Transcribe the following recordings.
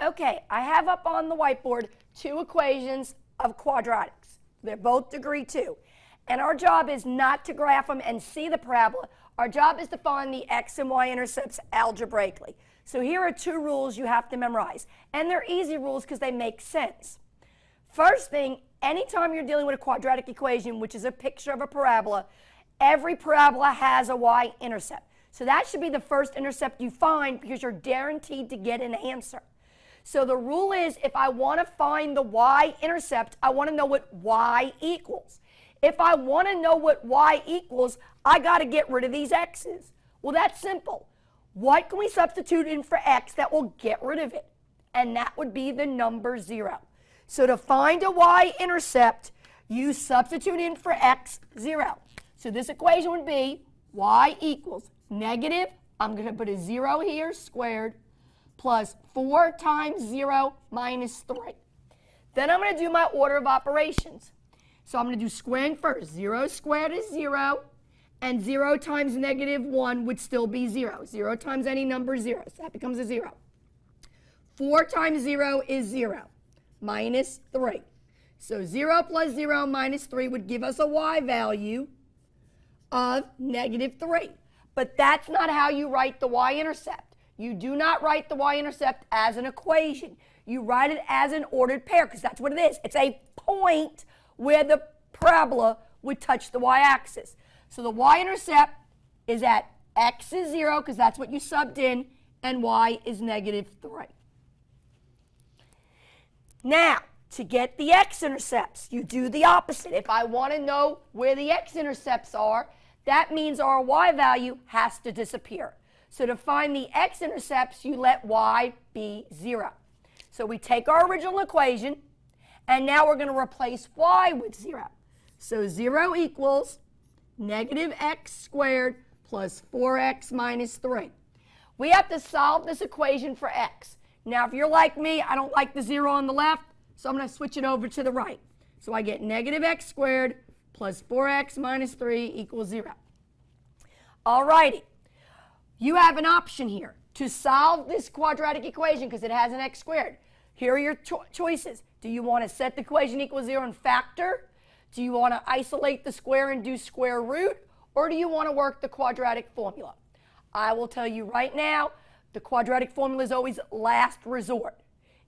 Okay, I have up on the whiteboard two equations of quadratics. They're both degree 2. And our job is not to graph them and see the parabola. Our job is to find the x and y-intercepts algebraically. So here are two rules you have to memorize. And they're easy rules because they make sense. First thing, anytime you're dealing with a quadratic equation, which is a picture of a parabola, every parabola has a y-intercept. So that should be the first intercept you find because you're guaranteed to get an answer. So the rule is if I want to find the y-intercept, I want to know what y equals. If I want to know what y equals, I got to get rid of these x's. Well, that's simple. What can we substitute in for x that will get rid of it? And that would be the number 0. So to find a y-intercept, you substitute in for x 0. So this equation would be y equals negative, I'm going to put a 0 here, squared, plus 4 times 0 minus 3. Then I'm going to do my order of operations. So I'm going to do squaring first. 0 squared is 0, and 0 times negative 1 would still be 0. 0 times any number is 0, so that becomes a 0. 4 times 0 is 0, minus 3. So 0 plus 0 minus 3 would give us a y value of negative 3. But that's not how you write the y-intercept. You do not write the y-intercept as an equation. You write it as an ordered pair because that's what it is. It's a point where the parabola would touch the y-axis. So the y-intercept is at x is 0 because that's what you subbed in, and y is negative 3. Now, to get the x-intercepts, you do the opposite. If I want to know where the x-intercepts are, that means our y value has to disappear. So to find the x-intercepts, you let y be 0. So we take our original equation, and now we're going to replace y with 0. So 0 equals negative x squared plus 4x minus 3. We have to solve this equation for x. Now, if you're like me, I don't like the 0 on the left, so I'm going to switch it over to the right. So I get negative x squared plus 4x minus 3 equals 0. All righty. You have an option here to solve this quadratic equation because it has an x squared. Here are your choices. Do you want to set the equation equals 0 and factor? Do you want to isolate the square and do square root? Or do you want to work the quadratic formula? I will tell you right now, the quadratic formula is always last resort.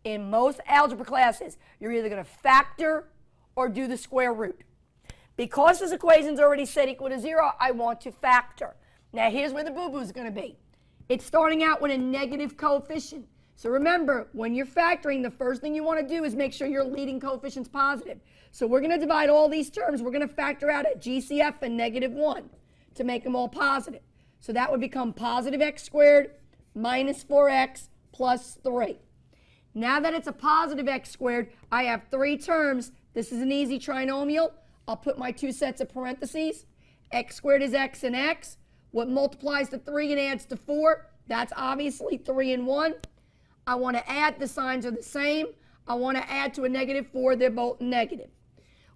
In most algebra classes, you're either going to factor or do the square root. Because this equation is already set equal to 0, I want to factor. Now here's where the boo-boo is going to be. It's starting out with a negative coefficient. So remember, when you're factoring, the first thing you want to do is make sure your leading coefficient's positive. So we're going to divide all these terms. We're going to factor out a GCF and negative 1 to make them all positive. So that would become positive x squared minus 4x plus 3. Now that it's a positive x squared, I have 3 terms. This is an easy trinomial. I'll put my 2 sets of parentheses. X squared is x and x. What multiplies to 3 and adds to 4? That's obviously 3 and 1. I want to add, the signs are the same. I want to add to a negative 4, they're both negative.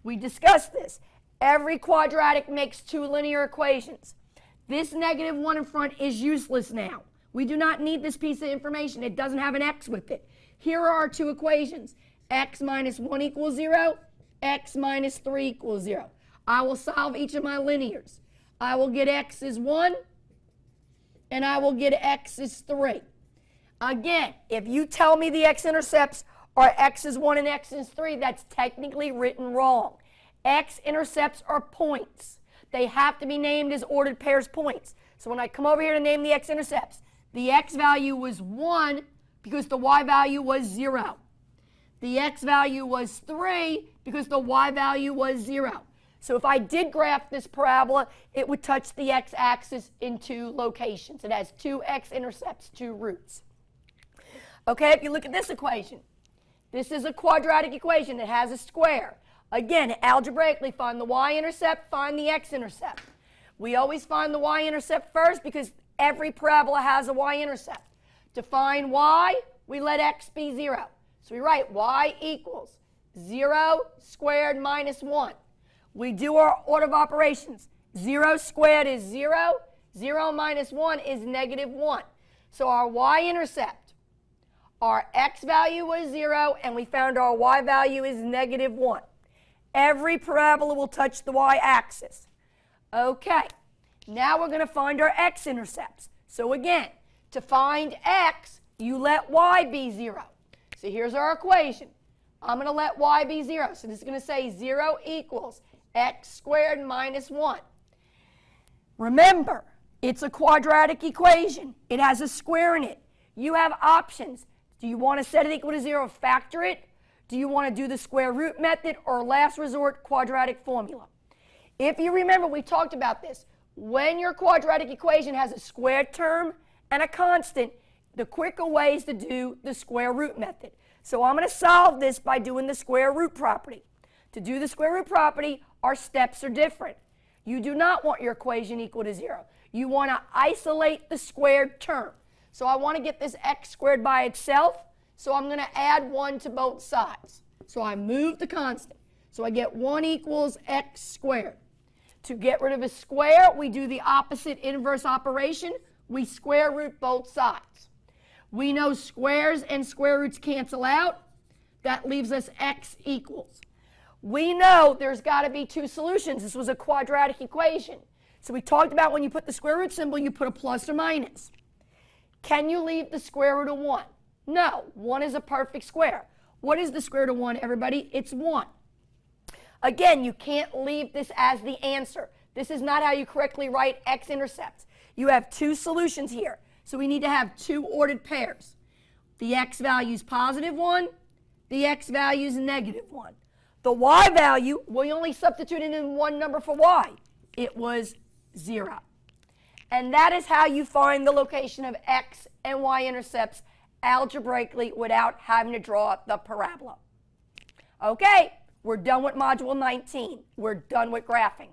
We discussed this. Every quadratic makes 2 linear equations. This negative 1 in front is useless now. We do not need this piece of information. It doesn't have an x with it. Here are our 2 equations. X minus 1 equals 0. X minus 3 equals 0. I will solve each of my linears. I will get x is 1, and I will get x is 3. Again, if you tell me the x-intercepts are x is 1 and x is 3, that's technically written wrong. X-intercepts are points. They have to be named as ordered pairs points. So when I come over here to name the x-intercepts, the x value was 1 because the y value was 0. The x value was 3 because the y value was 0. So if I did graph this parabola, it would touch the x-axis in 2 locations. It has 2 x-intercepts, 2 roots. Okay, if you look at this equation, this is a quadratic equation. It has a square. Again, algebraically, find the y-intercept, find the x-intercept. We always find the y-intercept first because every parabola has a y-intercept. To find y, we let x be 0. So we write y equals 0 squared minus 1. we do our order of operations. 0 squared is 0. 0 minus 1 is negative 1. So our y-intercept, our x value was 0, and we found our y value is negative 1. Every parabola will touch the y-axis. Okay, now we're going to find our x-intercepts. So again, to find x, you let y be 0. So here's our equation. I'm going to let y be 0. So this is going to say 0 equals x squared minus 1. Remember, it's a quadratic equation. It has a square in it. You have options. Do you want to set it equal to 0, factor it? Do you want to do the square root method or last resort quadratic formula? If you remember, we talked about this. When your quadratic equation has a squared term and a constant, the quicker way is to do the square root method. So I'm going to solve this by doing the square root property. To do the square root property, our steps are different. You do not want your equation equal to 0. You want to isolate the squared term. So I want to get this x squared by itself, so I'm going to add 1 to both sides. So I move the constant. So I get 1 equals x squared. To get rid of a square, we do the opposite inverse operation. We square root both sides. We know squares and square roots cancel out. That leaves us x equals. We know there's got to be 2 solutions. This was a quadratic equation. So we talked about when you put the square root symbol, you put a plus or minus. Can you leave the square root of 1? No. 1 is a perfect square. What is the square root of 1, everybody? It's 1. Again, you can't leave this as the answer. This is not how you correctly write x-intercepts. You have 2 solutions here. So we need to have 2 ordered pairs. The x value is positive 1. The x value is negative 1. The y value, we only substituted in 1 number for y. It was 0. And that is how you find the location of x and y-intercepts algebraically without having to draw the parabola. Okay, we're done with Module 19. We're done with graphing.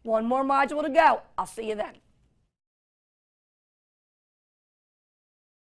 One more module to go. I'll see you then.